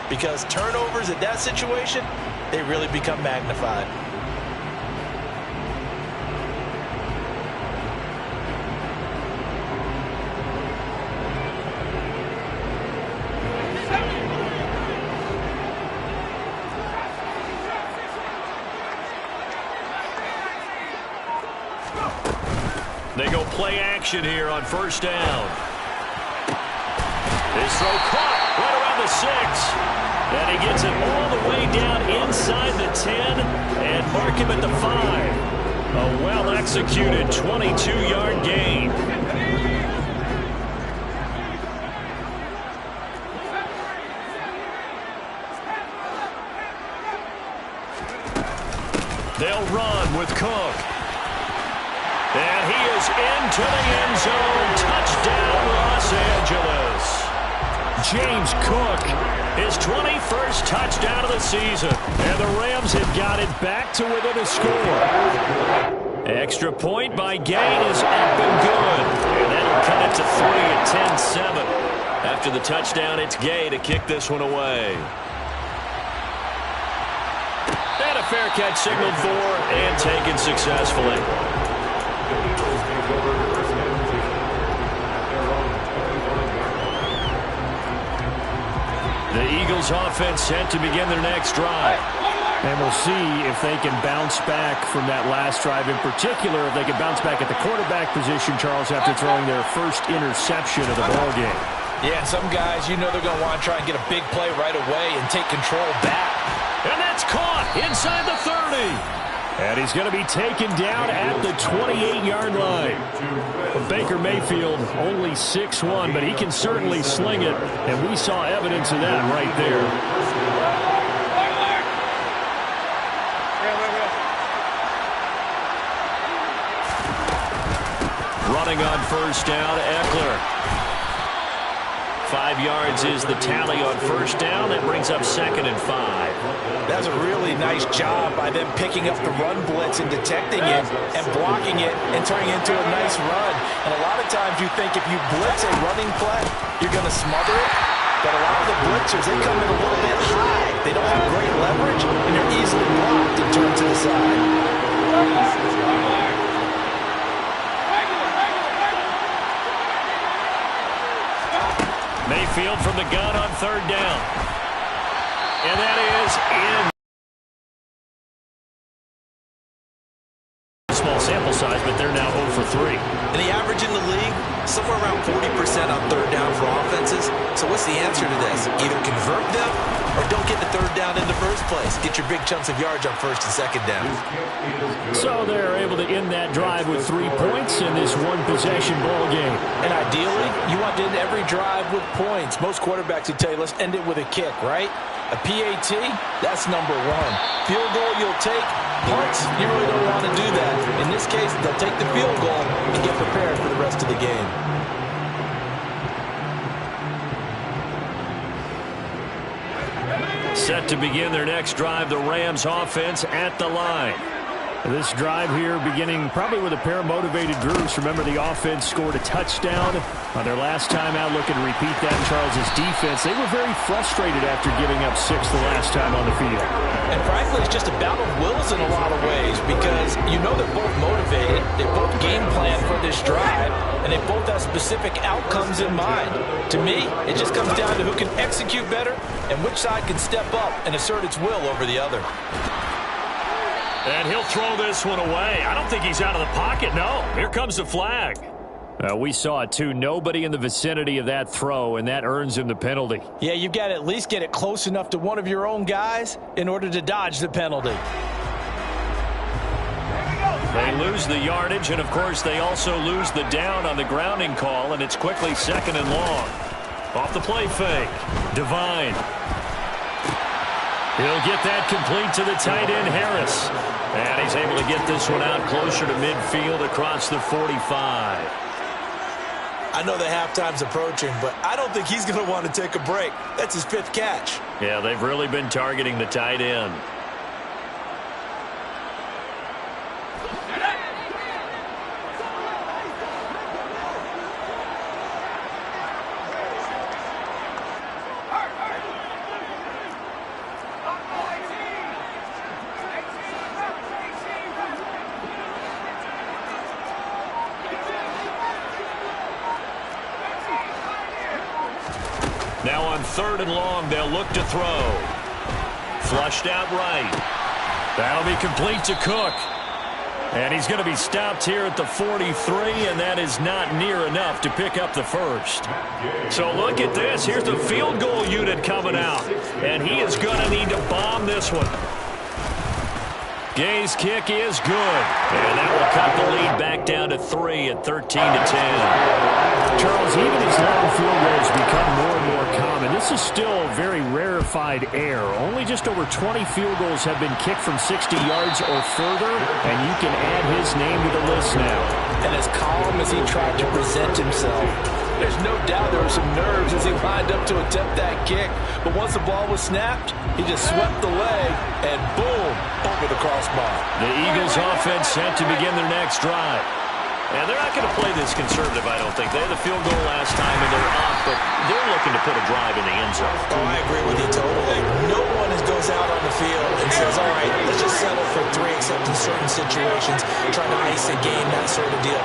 because turnovers in that situation, they really become magnified. They go play action here on first down. His throw caught right around the 6. And he gets it all the way down inside the 10 and mark him at the 5. A well-executed 22-yard gain. They'll run with Cook. And he is into the end zone. Touchdown, Los Angeles. James Cook, his 21st touchdown of the season. And the Rams have got it back to within a score. Extra point by Gain is up and good. And that'll cut it to 3 at 10-7. After the touchdown, it's Gay to kick this one away. And a fair catch signaled for and taken successfully. The Eagles offense set to begin their next drive. And we'll see if they can bounce back from that last drive. In particular, if they can bounce back at the quarterback position, Charles, after throwing their first interception of the ballgame. Yeah, and some guys, you know they're going to want to try and get a big play right away and take control back. And that's caught inside the 30. And he's going to be taken down at the 28-yard line. Baker Mayfield only 6'1", but he can certainly sling it, and we saw evidence of that right there. Running on first down, Eckler. 5 yards is the tally on first down. That brings up 2nd and 5. That's a really nice job by them picking up the run blitz and detecting it and blocking it and turning it into a nice run. And a lot of times you think if you blitz a running play, you're going to smother it. But a lot of the blitzers, they come in a little bit high. They don't have great leverage, and they're easily blocked and turned to the side. Mayfield from the gun on 3rd down. And that is in. Small sample size, but they're now 0 for 3. And the average in the league, somewhere around 40% on 3rd down for offenses. So what's the answer to this? Either convert them or don't get the 3rd down in the first place. Get your big chunks of yards on 1st and 2nd down. So they're able to end that drive with 3 points in this one-possession ball game. And ideally, you want to end every drive with points. Most quarterbacks would tell you, let's end it with a kick, right? A PAT, that's number 1. Field goal you'll take. Punts, you really don't want to do that. In this case, they'll take the field goal and get prepared for the rest of the game. Set to begin their next drive, the Rams offense at the line. This drive here beginning probably with a pair of motivated groups. Remember, the offense scored a touchdown on their last time out. Looking to repeat that in Charles's defense. They were very frustrated after giving up 6 the last time on the field. And frankly, it's just a battle of wills in a lot of ways because you know they're both motivated. They both game plan for this drive, and they both have specific outcomes in mind. To me, it just comes down to who can execute better and which side can step up and assert its will over the other. And he'll throw this one away. I don't think he's out of the pocket, no. Here comes the flag. We saw it, too. Nobody in the vicinity of that throw, and that earns him the penalty. Yeah, you've got to at least get it close enough to one of your own guys in order to dodge the penalty. They lose the yardage, and, of course, they also lose the down on the grounding call, and it's quickly 2nd and long. Off the play fake. Devine. He'll get that complete to the tight end, Harris. And he's able to get this one out closer to midfield across the 45. I know the halftime's approaching, but I don't think he's going to want to take a break. That's his 5th catch. Yeah, they've really been targeting the tight end. on 3rd and long. They'll look to throw. Flushed out right. That'll be complete to Cook. And he's going to be stopped here at the 43, and that is not near enough to pick up the first. So look at this. Here's the field goal unit coming out. And he is going to need to bomb this one. Gay's kick is good. And that will cut the lead back down to 3 at 13-10. Charles, even as long field goals become more and more common, this is still very rarefied air. Only just over 20 field goals have been kicked from 60 yards or further, and you can add his name to the list now. And as calm as he tried to present himself, there's no doubt there were some nerves as he lined up to attempt that kick. But once the ball was snapped, he just swept the leg and boom, over the crossbar. The Eagles offense set to begin their next drive. And they're not going to play this conservative, I don't think. They had the field goal last time, and they're up, but they're looking to put a drive in the end zone. Oh, I agree with you totally. No one goes out on the field and says, all right, let's just settle for 3, except in certain situations, trying to ice a game, that sort of deal.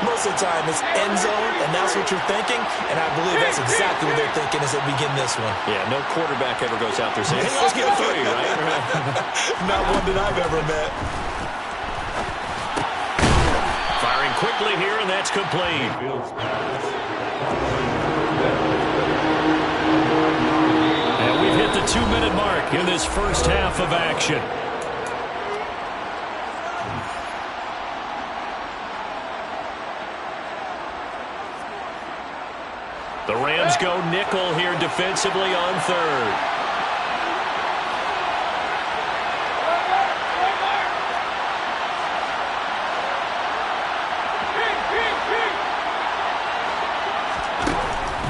Most of the time, it's end zone, and that's what you're thinking, and I believe that's exactly what they're thinking as they begin this one. Yeah, no quarterback ever goes out there saying, hey, let's get 3, right? Not one that I've ever met. Firing quickly here, and that's complete. And we've hit the 2-minute mark in this first half of action. The Rams go nickel here defensively on 3rd.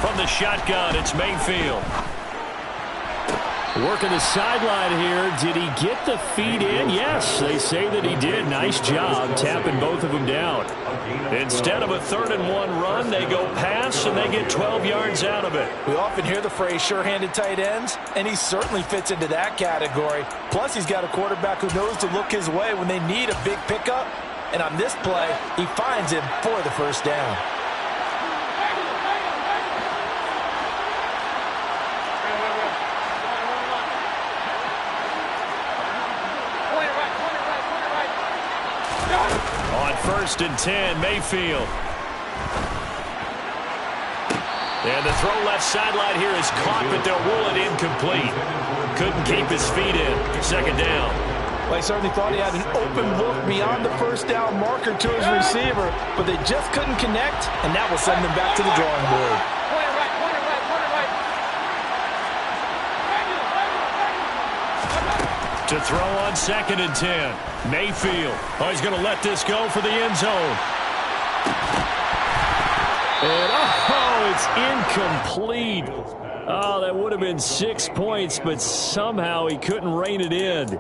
From the shotgun, it's Mayfield. Working the sideline here. Did he get the feet in? Yes, they say that he did. Nice job tapping both of them down. Instead of a 3rd and 1 run, they go pass, and they get 12 yards out of it. We often hear the phrase sure-handed tight ends, and he certainly fits into that category. Plus, he's got a quarterback who knows to look his way when they need a big pickup. And on this play, he finds him for the first down. On 1st and 10, Mayfield. And the throw left sideline here is caught, but they'll rule it incomplete. Couldn't keep his feet in. 2nd down. Well, he certainly thought he had an open look beyond the first down marker to his receiver, but they just couldn't connect, and that will send them back to the drawing board. To throw on 2nd and 10. Mayfield. Oh, he's going to let this go for the end zone. And, oh, it's incomplete. Oh, that would have been 6 points, but somehow he couldn't rein it in.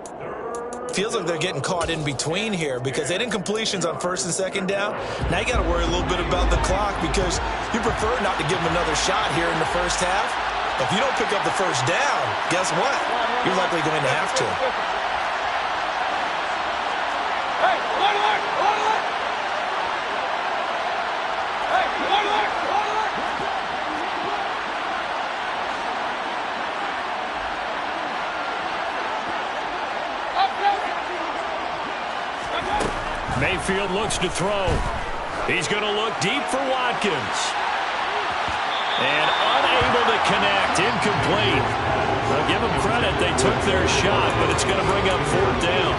Feels like they're getting caught in between here because they didn't completions on 1st and 2nd down. Now you got to worry a little bit about the clock because you prefer not to give them another shot here in the first half. If you don't pick up the first down, guess what? You're likely going to have to. Mayfield looks to throw. He's going to look deep for Watkins. And unable to connect. Incomplete. I'll give them credit. They took their shot, but it's going to bring up 4th down.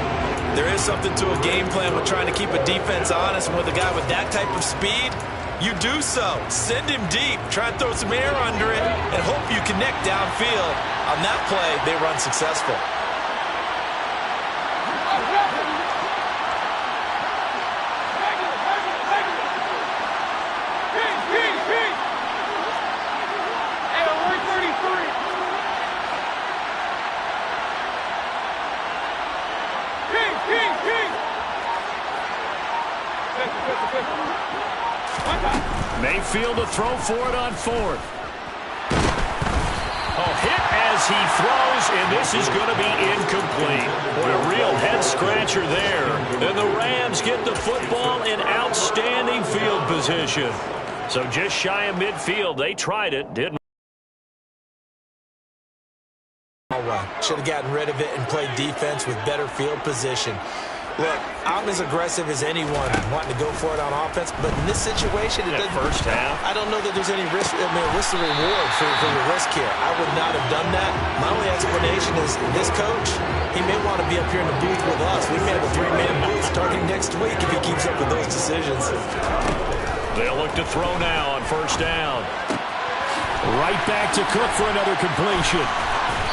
There is something to a game plan with trying to keep a defense honest. And with a guy with that type of speed, you do so. Send him deep. Try and throw some air under it and hope you connect downfield. On that play, they run successful. Mayfield to throw for it on 4th. Oh, hit as he throws, and this is going to be incomplete. What a real head-scratcher there. And the Rams get the football in outstanding field position. So just shy of midfield, they tried it, didn't Should have gotten rid of it and played defense with better field position. Look, I'm as aggressive as anyone wanting to go for it on offense, but in this situation, it doesn't. First half. I don't know that there's any risk. I mean, what's the reward for your risk here? I would not have done that. My only explanation is this coach, he may want to be up here in the booth with us. We may have a 3-man booth starting next week if he keeps up with those decisions. They'll look to throw now on first down. Right back to Cook for another completion.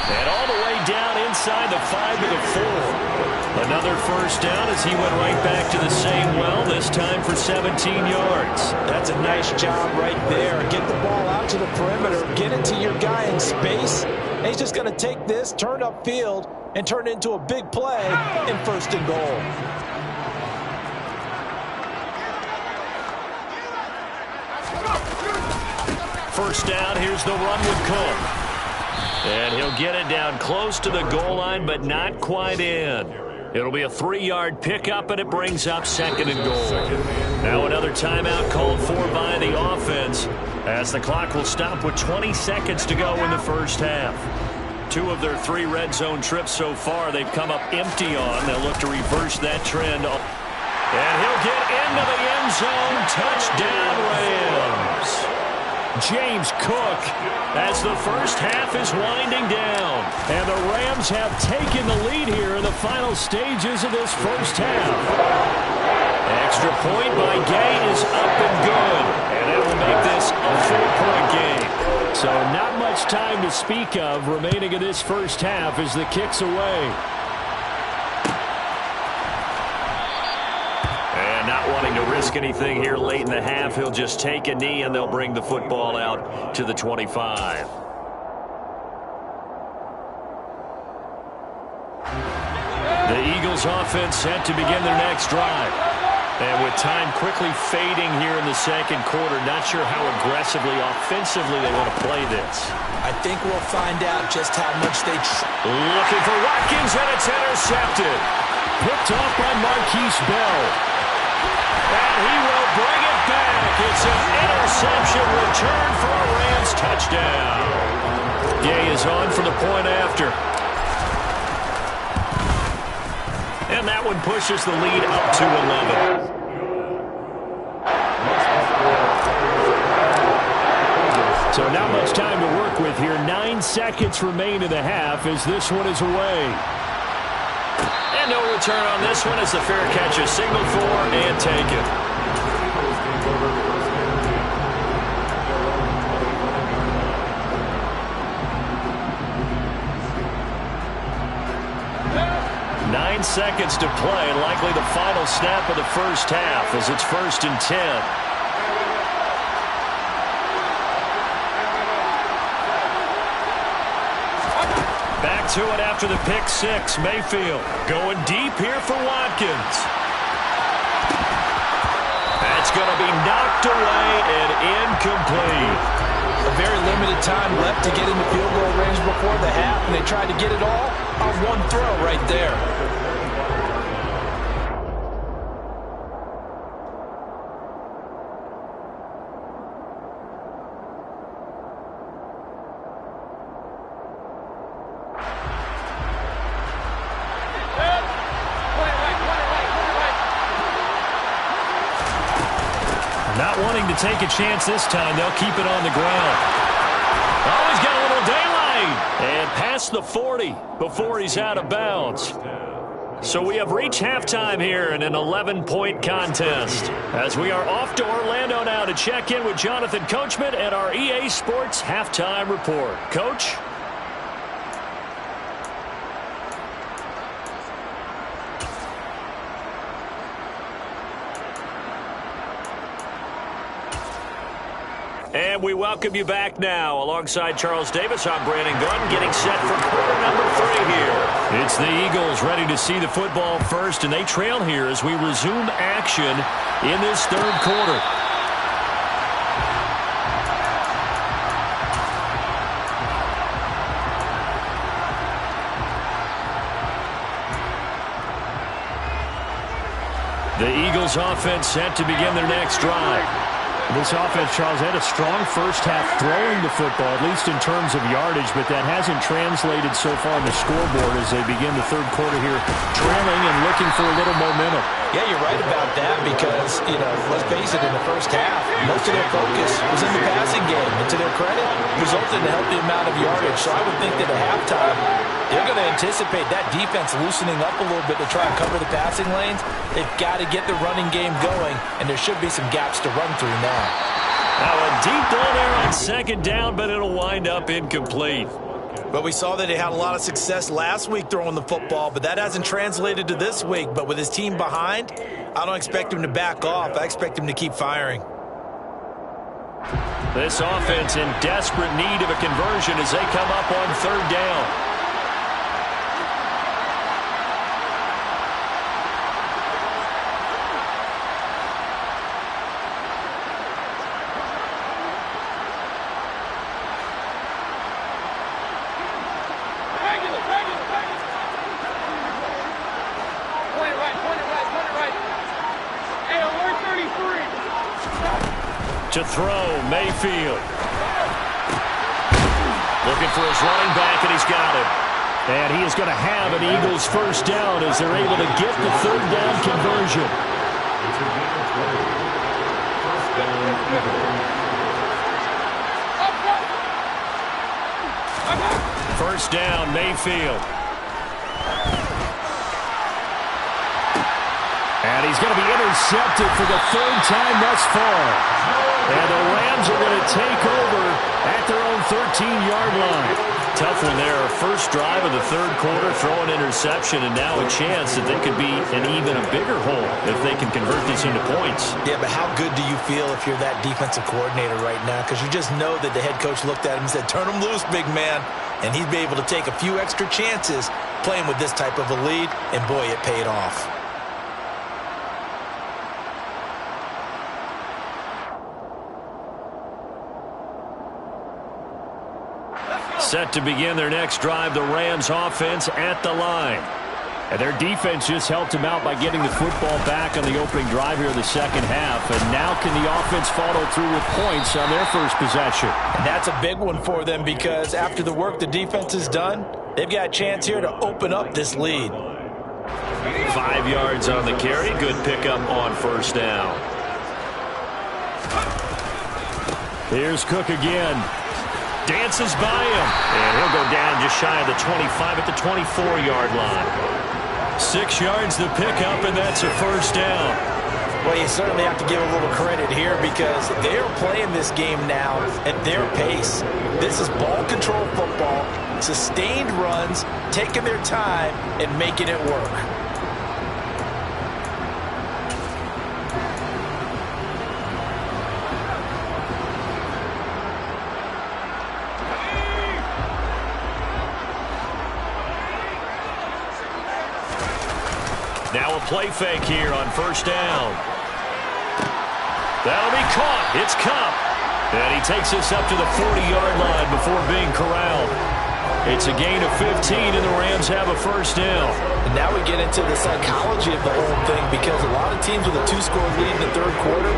And all the way down inside the 5 to the 4. Another first down as he went right back to the same well, this time for 17 yards. That's a nice job right there. Get the ball out to the perimeter, get it to your guy in space, and he's just going to take this, turn upfield, and turn it into a big play in 1st and goal. First down, here's the run with Cook. And he'll get it down close to the goal line, but not quite in. It'll be a 3-yard pickup, and it brings up 2nd and goal. Now another timeout called for by the offense, as the clock will stop with 20 seconds to go in the first half. 2 of their 3 red zone trips so far, they've come up empty on. They'll look to reverse that trend. And he'll get into the end zone. Touchdown, Rams. James Cook as the first half is winding down. And the Rams have taken the lead here in the final stages of this first half. Extra point by Gay is up and good. And that will make this a 4-point game. So not much time to speak of remaining in this first half as the kick's away. Not wanting to risk anything here late in the half, he'll just take a knee and they'll bring the football out to the 25. The Eagles offense set to begin their next drive. And with time quickly fading here in the second quarter, not sure how aggressively, offensively they want to play this. I think we'll find out just how much they looking for Watkins, and it's intercepted. Picked off by Marquise Bell. And he will bring it back. It's an interception return for a Rams touchdown. Gay is on for the point after. And that one pushes the lead up to 11. So not much time to work with here. 9 seconds remain in the half as this one is away. And no return on this one as the fair catch is signaled for and taken. Nine seconds to play, likely the final snap of the first half as it's 1st and 10. Back to it after the pick 6. Mayfield going deep here for Watkins. That's going to be knocked away and incomplete. A very limited time left to get into field goal range before the half, and they tried to get it all on one throw right there. Not wanting to take a chance this time, they'll keep it on the ground. Oh, he's got a little daylight. And past the 40 before he's out of bounds. So we have reached halftime here in an 11-point contest. As we are off to Orlando now to check in with Jonathan Coachman at our EA Sports Halftime Report. Coach? And we welcome you back now. Alongside Charles Davis, I'm Brandon Gunn, getting set for quarter number 3 here. It's the Eagles ready to see the football first, and they trail here as we resume action in this 3rd quarter. The Eagles offense set to begin their next drive. This offense, Charles, had a strong first half throwing the football, at least in terms of yardage, but that hasn't translated so far on the scoreboard as they begin the third quarter here, trailing and looking for a little momentum. Yeah, you're right about that because, let's face it, in the first half, most of their focus was in the passing game. And to their credit, resulted in a healthy amount of yardage. So I would think that at halftime, they're going to anticipate that defense loosening up a little bit to try and cover the passing lanes. They've got to get the running game going, and there should be some gaps to run through now. Now a deep ball there on second down, but it'll wind up incomplete. But we saw that he had a lot of success last week throwing the football, but that hasn't translated to this week. But with his team behind, I don't expect him to back off. I expect him to keep firing. This offense in desperate need of a conversion as they come up on third down. To throw, Mayfield. Looking for his running back, and he's got it. And he is going to have an Eagles first down as they're able to get the third down conversion. First down, Mayfield. And he's going to be intercepted for the third time thus far. And the Rams are going to take over at their own 13-yard line. Tough one there. First drive of the third quarter, throw an interception, and now a chance that they could be in even a bigger hole if they can convert this into points. Yeah, but how good do you feel if you're that defensive coordinator right now? Because you just know that the head coach looked at him and said, turn him loose, big man. And he'd be able to take a few extra chances playing with this type of a lead, and boy, it paid off. Set to begin their next drive, the Rams offense at the line. And their defense just helped them out by getting the football back on the opening drive here in the second half. And now can the offense follow through with points on their first possession? And that's a big one for them because after the work the defense has done, they've got a chance here to open up this lead. 5 yards on the carry. Good pickup on first down. Here's Cook again. Dances by him. And he'll go down just shy of the 25 at the 24-yard line. 6 yards the pickup, and that's a first down. Well, you certainly have to give a little credit here because they're playing this game now at their pace. This is ball control football, sustained runs, taking their time, and making it work. Now a play fake here on first down. That'll be caught. It's Kupp. And he takes us up to the 40-yard line before being corralled. It's a gain of 15, and the Rams have a first down. And now we get into the psychology of the whole thing because a lot of teams with a 2-score lead in the third quarter,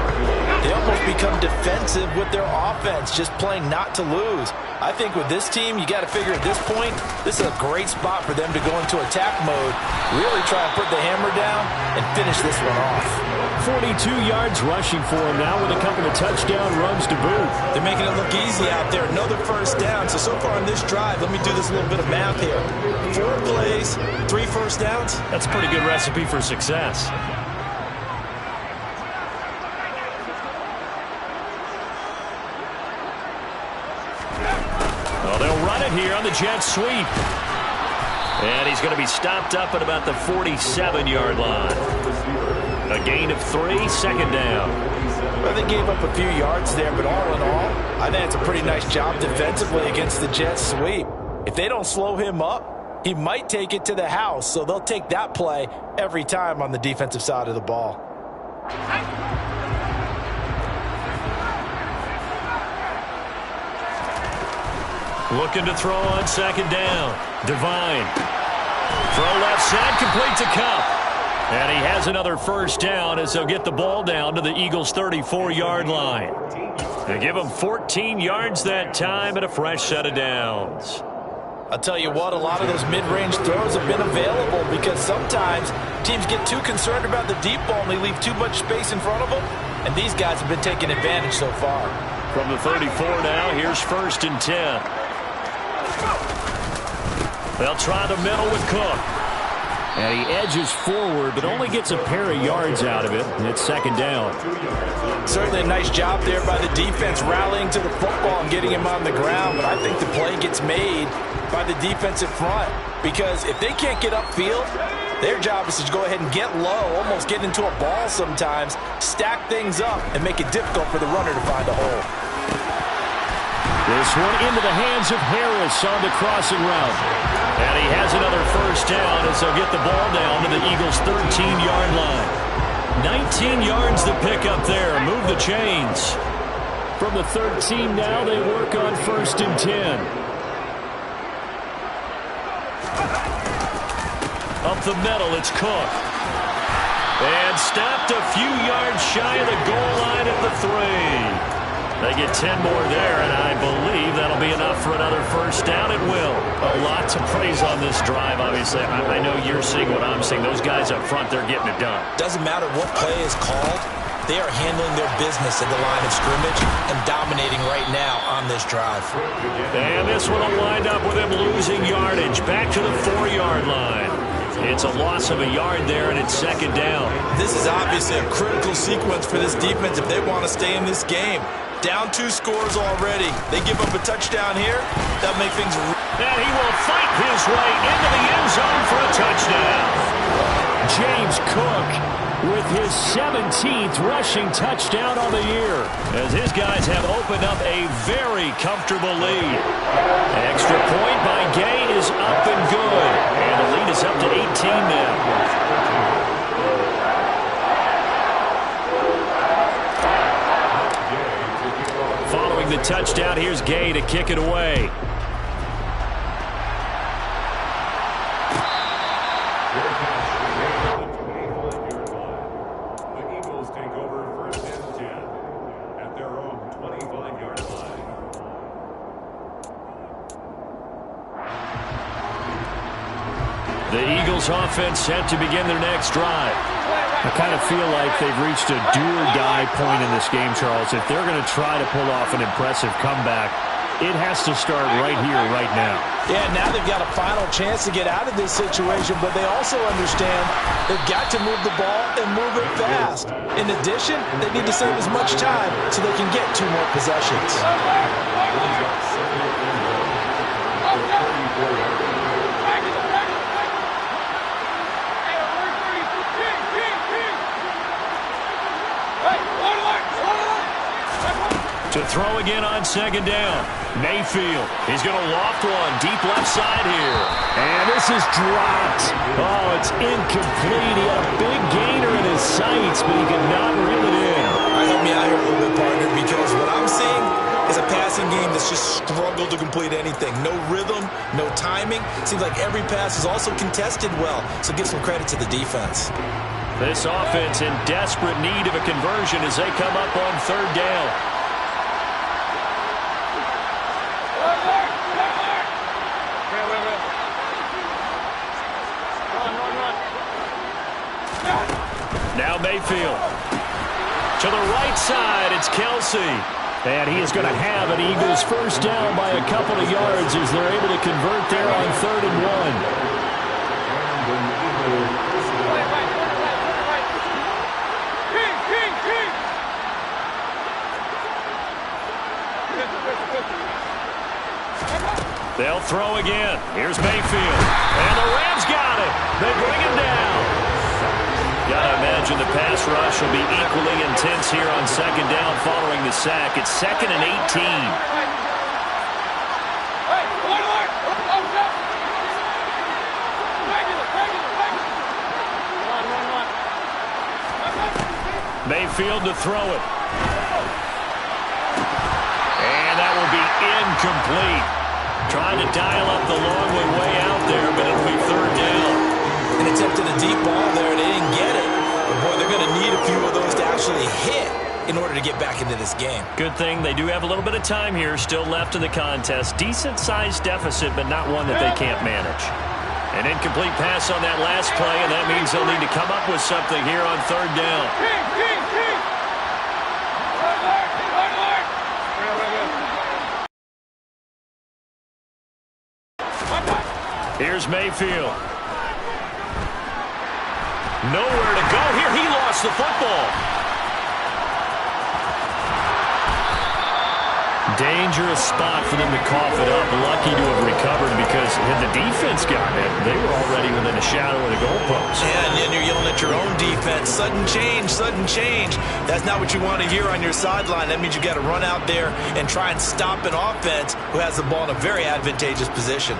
they almost become defensive with their offense, just playing not to lose. I think with this team, you got to figure at this point, this is a great spot for them to go into attack mode, really try and put the hammer down and finish this one off. 42 yards rushing for him now with a couple of touchdown runs to boot. They're making it look easy out there. Another first down. So far on this drive, let me do this little bit of math here. 4 plays, 3 first downs. That's a pretty good recipe for success. Well, they'll run it here on the jet sweep. And he's going to be stopped up at about the 47-yard line. A gain of 3, second down. Well, they gave up a few yards there, but all in all, I think it's a pretty nice job defensively against the jet sweep. If they don't slow him up, he might take it to the house, so they'll take that play every time on the defensive side of the ball. Looking to throw on second down. Devine. Throw left side, complete to Kupp. And he has another first down as they'll get the ball down to the Eagles' 34-yard line. They give them 14 yards that time and a fresh set of downs. I'll tell you what, a lot of those mid-range throws have been available because sometimes teams get too concerned about the deep ball and they leave too much space in front of them, and these guys have been taking advantage so far. From the 34 now, here's 1st and 10. They'll try the middle with Cook. And he edges forward, but only gets a pair of yards out of it. And it's 2nd down. Certainly a nice job there by the defense rallying to the football and getting him on the ground. But I think the play gets made by the defensive front because if they can't get upfield, their job is to go ahead and get low, almost get into a ball sometimes, stack things up, and make it difficult for the runner to find a hole. This one into the hands of Harris on the crossing route. And he has another first down as they'll get the ball down to the Eagles' 13-yard line. 19 yards to pick up there. Move the chains. From the 13 now, they work on 1st and 10. Up the middle, it's Cook. And stopped a few yards shy of the goal line at the 3. They get 10 more there, and I believe that'll be enough for another first down. It will. A lot to praise on this drive, obviously. I know you're seeing what I'm seeing. Those guys up front, they're getting it done. Doesn't matter what play is called. They are handling their business at the line of scrimmage and dominating right now on this drive. And this one will wind up with him losing yardage. Back to the 4-yard line. It's a loss of a yard there, and it's 2nd down. This is obviously a critical sequence for this defense if they want to stay in this game. Down 2 scores already. They give up a touchdown here. That'll make things... And he will fight his way into the end zone for a touchdown. James Cook with his 17th rushing touchdown on the year. As his guys have opened up a very comfortable lead. Extra point by Gay is up and good. And the lead is up to 18 now. Following the touchdown, here's Gay to kick it away. The Eagles take over 1st and 10 at their own 25-yard line. The Eagles offense set to begin their next drive. I kind of feel like they've reached a do-or-die point in this game, Charles. If they're going to try to pull off an impressive comeback, it has to start right here, right now. Yeah, now they've got a final chance to get out of this situation, but they also understand they've got to move the ball and move it fast. In addition, they need to save as much time so they can get 2 more possessions. To throw again on 2nd down. Mayfield. He's going to loft one deep left side here. And this is dropped. Oh, it's incomplete. He had a big gainer in his sights, but he could not reel it in. Help me out here a little bit, partner, because what I'm seeing is a passing game that's just struggled to complete anything. No rhythm, no timing. Seems like every pass is also contested well, so give some credit to the defense. This offense in desperate need of a conversion as they come up on 3rd down. Now Mayfield. To the right side, it's Kelsey. And he is going to have an Eagles first down by a couple of yards as they're able to convert there on 3rd and 1. They'll throw again. Here's Mayfield. And the Rams got it. They bring him down. Gotta imagine the pass rush will be equally intense here on 2nd down following the sack. It's 2nd and 18. Mayfield to throw it. And that will be incomplete. Trying to dial up the long way out there, but it'll be 3rd down. And attempted a deep ball there, and they didn't get in order to get back into this game. Good thing they do have a little bit of time here still left in the contest. Decent-sized deficit, but not one that they can't manage. An incomplete pass on that last play, and that means they'll need to come up with something here on third down. Here's Mayfield. Nowhere to go here. He lost the football. Dangerous spot for them to cough it up. Lucky to have recovered because had the defense gotten it, they were already within a shadow of the goalpost. Yeah, and then you're yelling at your own defense. Sudden change, sudden change. That's not what you want to hear on your sideline. That means you got to run out there and try and stop an offense who has the ball in a very advantageous position.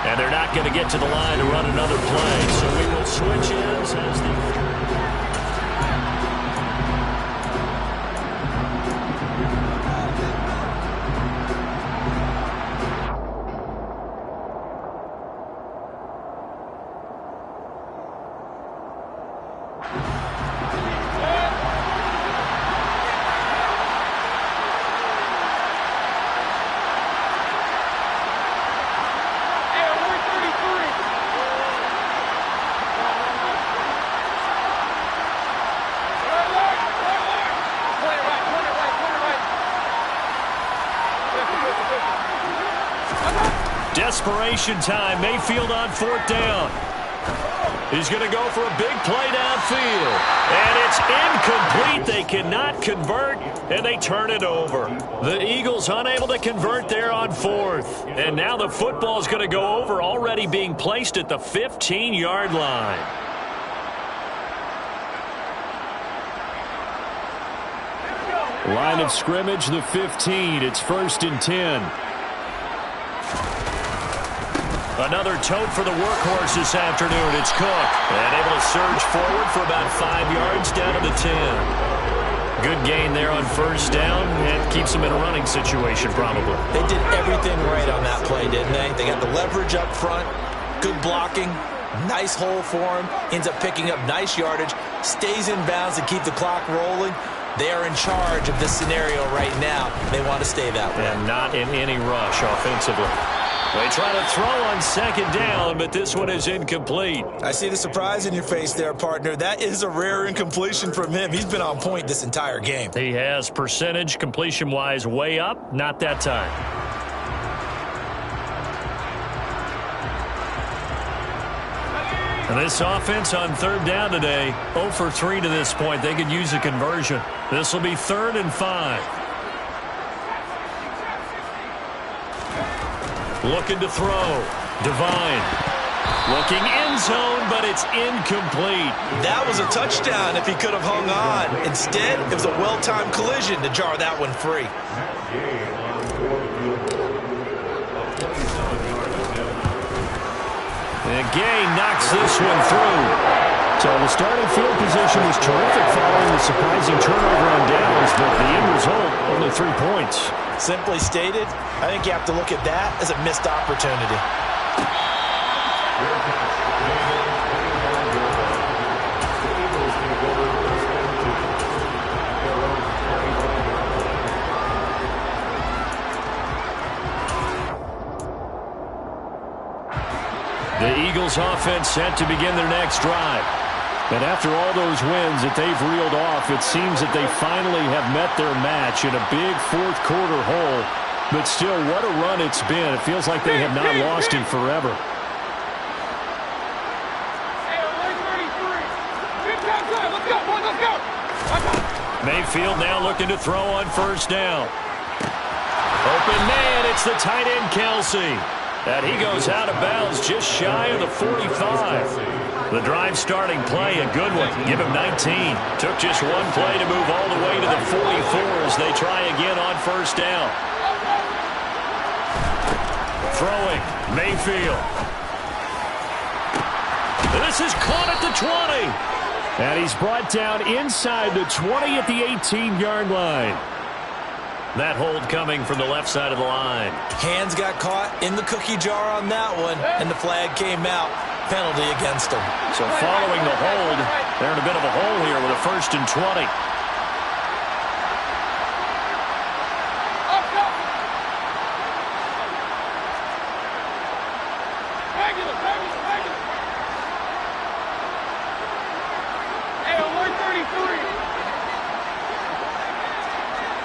And they're not going to get to the line to run another play, so we will switch ends as the... Desperation time. Mayfield on fourth down. He's going to go for a big play downfield. And it's incomplete. They cannot convert, and they turn it over. The Eagles unable to convert there on fourth. And now the football is going to go over, already being placed at the 15-yard line. Line of scrimmage, the 15. It's 1st and 10. Another tote for the workhorse this afternoon. It's Cook. And able to surge forward for about 5 yards down to the 10. Good gain there on first down. And keeps them in a running situation probably. They did everything right on that play, didn't they? They got the leverage up front, good blocking, nice hole for him, ends up picking up nice yardage, stays in bounds to keep the clock rolling. They are in charge of this scenario right now. They want to stay that way. And not in any rush offensively. They try to throw on second down, but this one is incomplete. I see the surprise in your face there, partner. That is a rare incompletion from him. He's been on point this entire game. He has percentage completion-wise way up, not that time. And this offense on third down today, 0 for 3 to this point. They could use a conversion. This will be 3rd and 5. Looking to throw. Devine. Looking end zone, but it's incomplete. That was a touchdown if he could have hung on. Instead, it was a well-timed collision to jar that one free. And Gay knocks this one through. So the starting field position was terrific following the surprising turnover on downs, but the end result, only 3 points. Simply stated, I think you have to look at that as a missed opportunity. The Eagles offense set to begin their next drive. And after all those wins that they've reeled off, it seems that they finally have met their match in a big fourth quarter hole. But still, what a run it's been. It feels like they have not lost in forever. Mayfield now looking to throw on first down. Open man, it's the tight end Kelsey. And he goes out of bounds just shy of the 45. The drive starting play, a good one. Give him 19. Took just one play to move all the way to the 44 as they try again on first down. Throwing, Mayfield. This is caught at the 20. And he's brought down inside the 20 at the 18-yard line. That hold coming from the left side of the line. Hands got caught in the cookie jar on that one, and the flag came out. Penalty against him. So following the hold, they're in a bit of a hole here with a 1st and 20.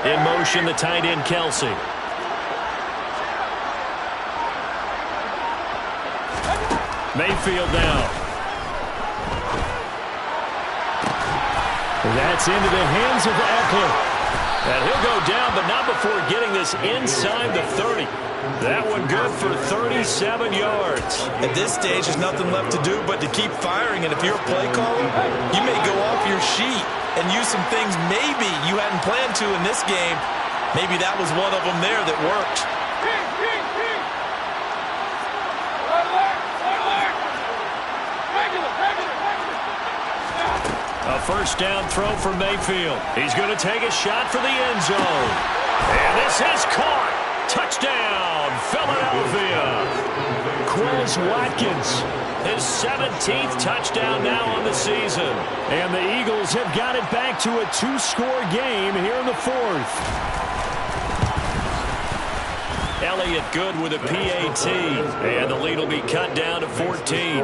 In motion, the tight end, Kelsey. Mayfield now. That's into the hands of Eckler. And he'll go down, but not before getting this inside the 30. That one good for 37 yards. At this stage, there's nothing left to do but to keep firing. And if you're a play caller, you may go off your sheet and use some things maybe you hadn't planned to in this game. Maybe that was one of them there that worked. A 1st down throw for Mayfield. He's going to take a shot for the end zone. And this is caught. Touchdown, Philadelphia. Quez Watkins. His 17th touchdown now on the season. And the Eagles have got it back to a 2-score game here in the 4th. Elliott good with a PAT. And the lead will be cut down to 14.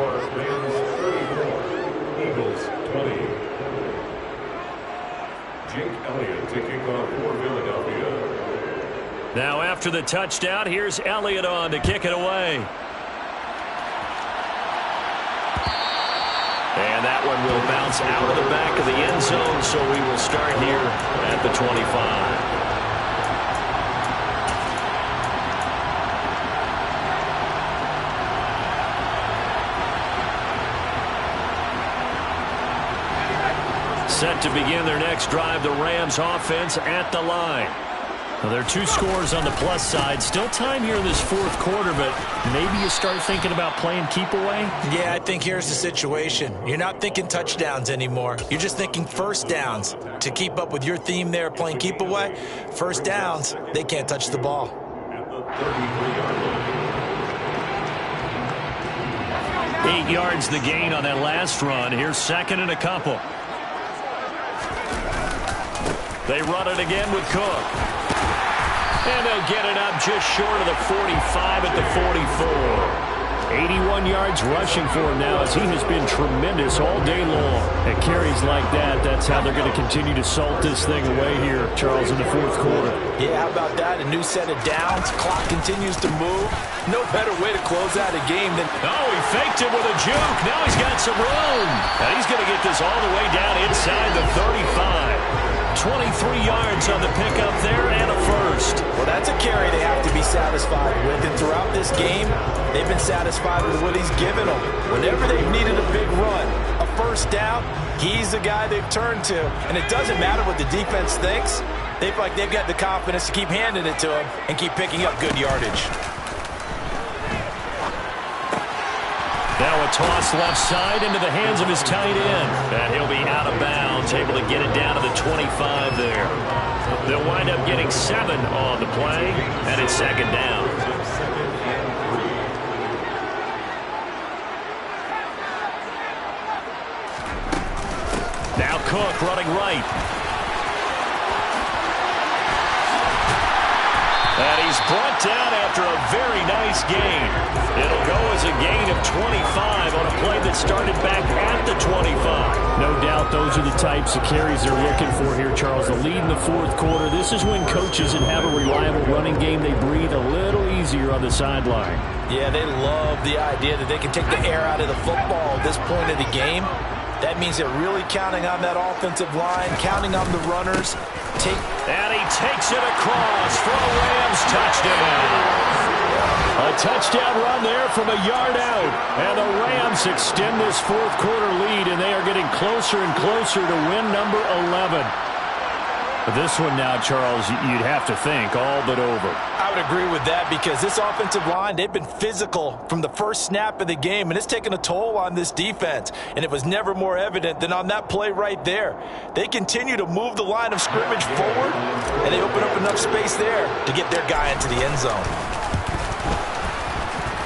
Eagles 20. Jake Elliott to kick off for Philadelphia. Now after the touchdown, here's Elliott on to kick it away. And that one will bounce out of the back of the end zone, so we will start here at the 25. Set to begin their next drive, the Rams offense at the line. Well, there are 2 scores on the plus side. Still time here in this 4th quarter, but maybe you start thinking about playing keep away? Yeah, I think here's the situation. You're not thinking touchdowns anymore. You're just thinking 1st downs. To keep up with your theme there, playing keep away, 1st downs, they can't touch the ball. At the 33-yard line. 8 yards the gain on that last run. Here's 2nd and a couple. They run it again with Cook. And they'll get it up just short of the 45 at the 44. 81 yards rushing for him now as he has been tremendous all day long. At carries like that, that's how they're going to continue to salt this thing away here, Charles, in the 4th quarter. Yeah, how about that? A new set of downs. Clock continues to move. No better way to close out a game than... Oh, he faked it with a juke. Now he's got some room. And he's going to get this all the way down inside the 35. 23 yards on the pickup there and a 1st. Well, that's a carry they have to be satisfied with. And throughout this game, they've been satisfied with what he's given them. Whenever they've needed a big run, a 1st down, he's the guy they've turned to. And it doesn't matter what the defense thinks. They feel like they've got the confidence to keep handing it to him and keep picking up good yardage. Now a toss left side into the hands of his tight end. And he'll be out of bounds, able to get it down to the 25 there. They'll wind up getting 7 on the play, and it's 2nd down. Now Cook running right. And he's brought down after a very nice gain. It'll go as a gain of 25 on a play that started back at the 25. No doubt those are the types of carries they're looking for here, Charles. The lead in the 4th quarter. This is when coaches that have a reliable running game, they breathe a little easier on the sideline. Yeah, they love the idea that they can take the air out of the football at this point of the game. That means they're really counting on that offensive line, counting on the runners. And he takes it across for a Rams touchdown. A touchdown run there from a yard out. And the Rams extend this 4th quarter lead, and they are getting closer and closer to win number 11. This one now, Charles, you'd have to think all but over. I would agree with that because this offensive line, they've been physical from the first snap of the game, and it's taken a toll on this defense. And it was never more evident than on that play right there. They continue to move the line of scrimmage forward, and they open up enough space there to get their guy into the end zone.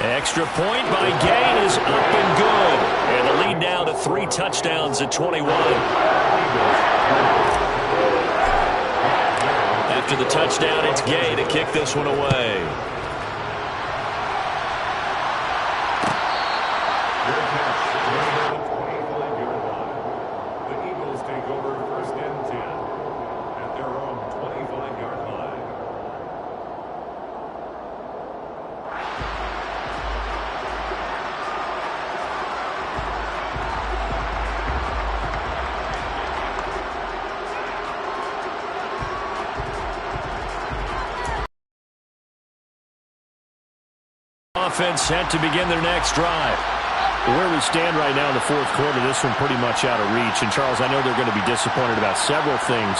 Extra point by Gain is up and good. And the lead now to 3 touchdowns at 21. After the touchdown, it's Gay to kick this one away. The Eagles take over 1st and 10 at their own 25-yard line. Offense set to begin their next drive. Where we stand right now in the fourth quarter, this one pretty much out of reach. And, Charles, I know they're going to be disappointed about several things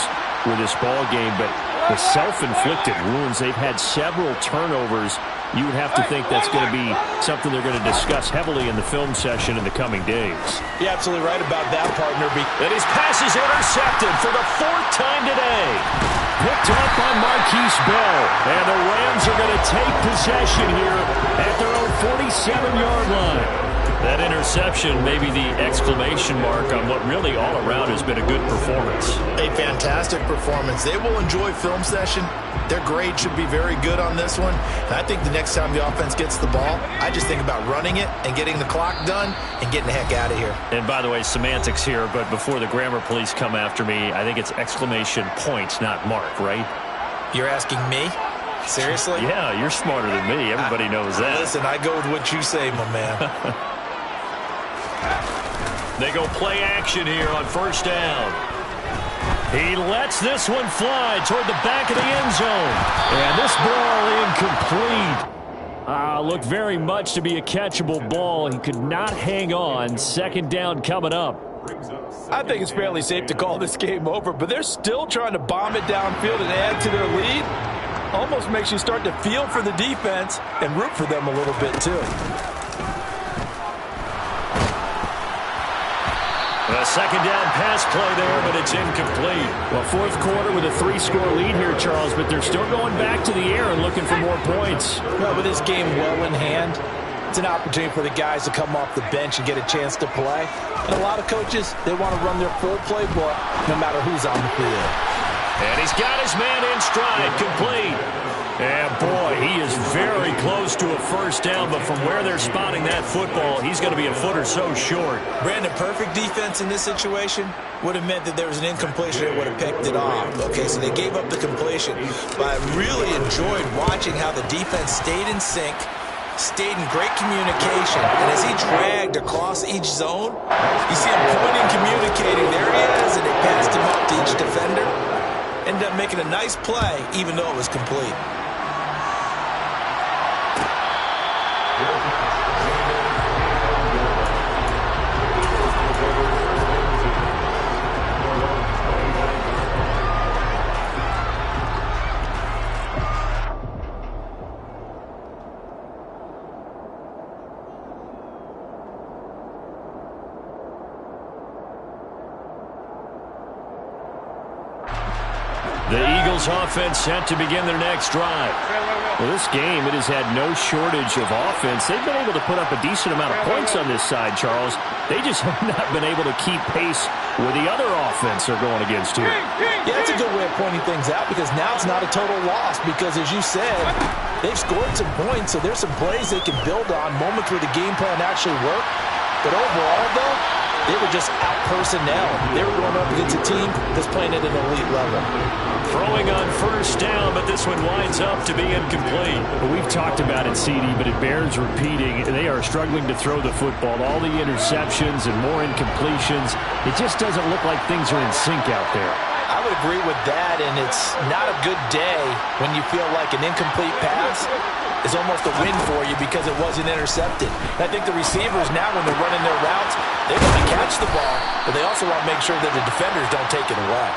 with this ball game, but the self-inflicted wounds, they've had several turnovers. You would have to think that's going to be something they're going to discuss heavily in the film session in the coming days. You're absolutely right about that, partner. And his pass is intercepted for the 4th time today. Picked up by Marquise Bell. And the Rams are going to take possession here at their own 47-yard line. That interception may be the exclamation mark on what really all around has been a good performance. A fantastic performance. They will enjoy film session. Their grade should be very good on this one. And I think the next time the offense gets the ball, I just think about running it and getting the clock done and getting the heck out of here. And by the way, semantics here, but before the grammar police come after me, I think it's exclamation points, not mark, right? You're asking me? Seriously? Yeah, you're smarter than me. Everybody knows that. Listen, I go with what you say, my man. They go play action here on 1st down. He lets this one fly toward the back of the end zone. And this ball incomplete. Looked very much to be a catchable ball. He could not hang on. 2nd down coming up. I think it's fairly safe to call this game over, but they're still trying to bomb it downfield and add to their lead. Almost makes you start to feel for the defense and root for them a little bit, too. A 2nd down pass play there, but it's incomplete. Well, 4th quarter with a 3-score lead here, Charles, but they're still going back to the air and looking for more points. Well, with this game well in hand, it's an opportunity for the guys to come off the bench and get a chance to play. And a lot of coaches, they want to run their full playbook no matter who's on the field. And he's got his man in stride, complete. And, boy, he is very close to a 1st down, but from where they're spotting that football, he's going to be a foot or so short. Brandon, perfect defense in this situation would have meant that there was an incompletion that would have picked it off. Okay, so they gave up the completion, but I really enjoyed watching how the defense stayed in sync, stayed in great communication, and as he dragged across each zone, you see him pointing, communicating. There he is, and they passed him up to each defender. Ended up making a nice play, even though it was complete. The Eagles offense set to begin their next drive. Well, this game, it has had no shortage of offense. They've been able to put up a decent amount of points on this side, Charles. They just have not been able to keep pace with the other offense they're going against here. Yeah, that's a good way of pointing things out because now it's not a total loss because, as you said, they've scored some points, so there's some plays they can build on, moments where the game plan actually worked. But overall, though, they were just out personnel. They were going up against a team that's playing at an elite level. Throwing on 1st down, but this one winds up to be incomplete. Well, we've talked about it, CD, but it bears repeating. They are struggling to throw the football. All the interceptions and more incompletions. It just doesn't look like things are in sync out there. I would agree with that, and it's not a good day when you feel like an incomplete pass is almost a win for you because it wasn't intercepted. And I think the receivers now, when they're running their routes, they want to catch the ball, but they also want to make sure that the defenders don't take it away.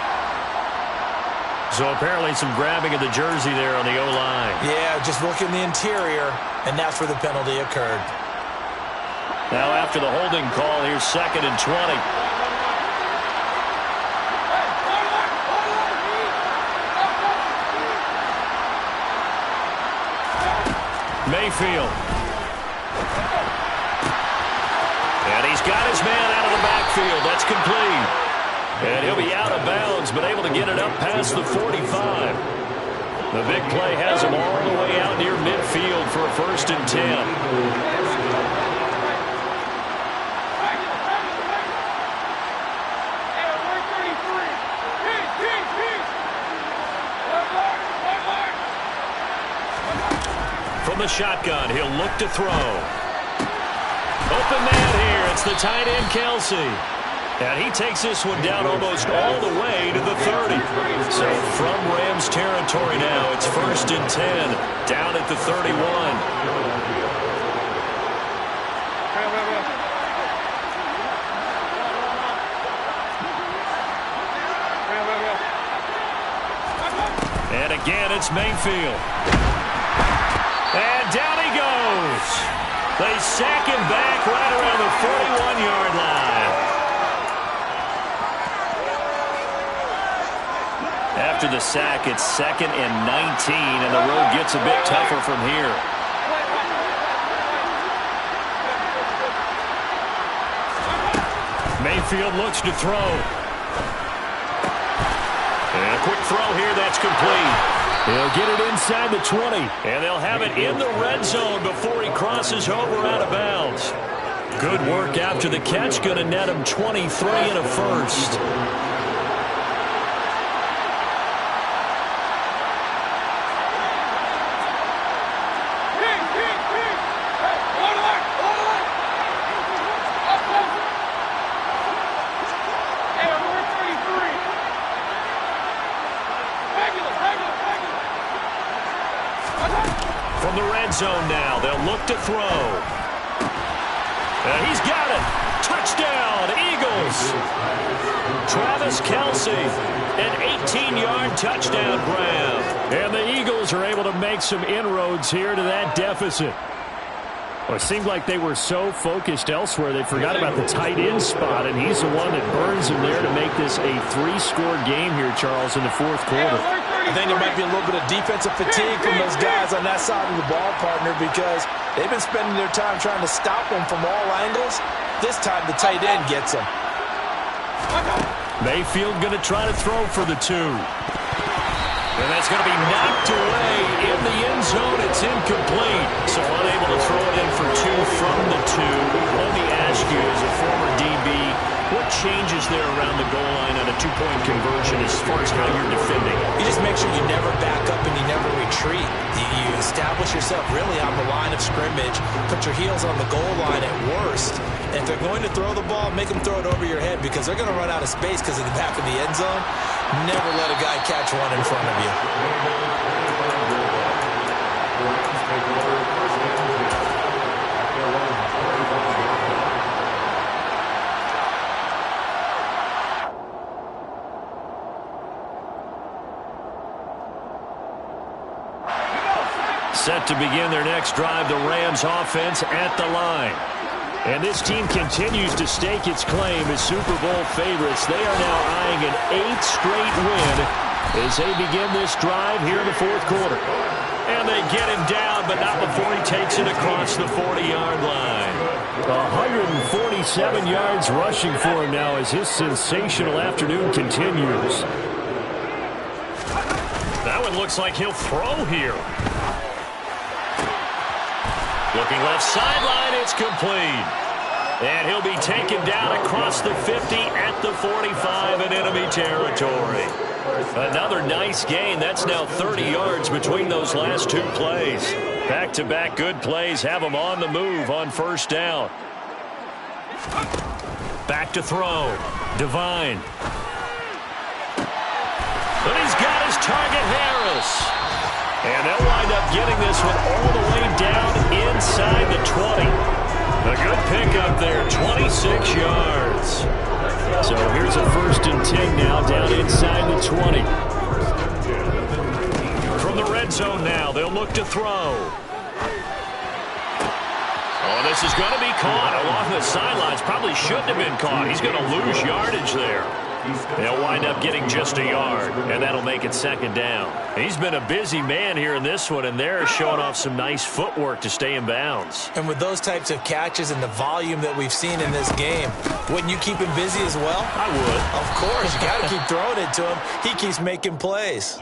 So apparently some grabbing of the jersey there on the O-line. Yeah, just look in the interior, and that's where the penalty occurred. Now after the holding call, here's 2nd and 20. Mayfield. And he's got his man out of the backfield. That's complete. And he'll be out of bounds, but able to get it up past the 45. The big play has him all the way out near midfield for a 1st and 10. From the shotgun, he'll look to throw. Open man here. It's the tight end, Kelce. And he takes this one down almost all the way to the 30. So from Rams territory now, it's 1st and 10, down at the 31. And again, it's Mayfield. And down he goes. They sack him back right around the 41-yard line. After the sack, it's 2nd and 19, and the road gets a bit tougher from here. Mayfield looks to throw. And a quick throw here, that's complete. He'll get it inside the 20. And they'll have it in the red zone before he crosses over out of bounds. Good work after the catch. Going to net him 23 and a 1st. From the red zone now, they'll look to throw. And he's got it. Touchdown, Eagles. Travis Kelce, an 18-yard touchdown grab. And the Eagles are able to make some inroads here to that deficit. Well, it seemed like they were so focused elsewhere they forgot about the tight end spot, and he's the one that burns him there to make this a 3-score game here, Charles, in the 4th quarter. I think there might be a little bit of defensive fatigue from those guys on that side of the ball, partner, because they've been spending their time trying to stop them from all angles. This time the tight end gets them. Mayfield going to try to throw for the 2. And that's going to be knocked away in the end zone. It's incomplete. So unable to throw it in for 2 from the 2. Let me ask you, as a former DB, what changes there around the goal line on a 2-point conversion as far as how you're defending? You just make sure you never back up and you never retreat. You establish yourself really on the line of scrimmage, put your heels on the goal line at worst. And if they're going to throw the ball, make them throw it over your head because they're going to run out of space because of the back of the end zone. Never let a guy catch one in front of you. Set to begin their next drive, the Rams offense at the line. And this team continues to stake its claim as Super Bowl favorites. They are now eyeing an 8th straight win as they begin this drive here in the 4th quarter. And they get him down, but not before he takes it across the 40-yard line. 147 yards rushing for him now as his sensational afternoon continues. That one looks like he'll throw here. Looking left sideline, it's complete. And he'll be taken down across the 50 at the 45 in enemy territory. Another nice gain. That's now 30 yards between those last 2 plays. Back-to-back good plays have him on the move on 1st down. Back to throw. Devine. But he's got his target, Harris. And they'll wind up getting this one all the way down inside the 20. A good pickup there, 26 yards. So here's a 1st and 10 now down inside the 20. Cook to throw. Oh, this is going to be caught along the sidelines. Probably shouldn't have been caught. He's going to lose yardage there. They'll wind up getting just a yard, and that'll make it second down. He's been a busy man here in this one, and they're showing off some nice footwork to stay in bounds. And with those types of catches and the volume that we've seen in this game, wouldn't you keep him busy as well? I would. Of course. You got to keep throwing it to him. He keeps making plays.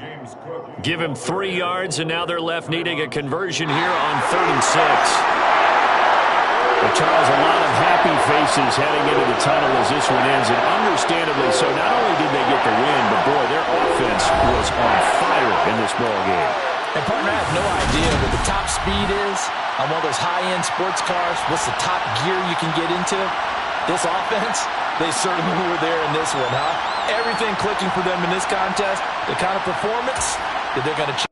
Give him 3 yards, and now they're left needing a conversion here on 3rd and 6. Well, Charles, a lot of happy faces heading into the tunnel as this one ends, and understandably so. Not only did they get the win, but, boy, their offense was on fire in this ball game. And, partner, I have no idea what the top speed is on one of those high-end sports cars. What's the top gear you can get into? This offense, they certainly were there in this one, huh? Everything clicking for them in this contest, the kind of performance that they're going to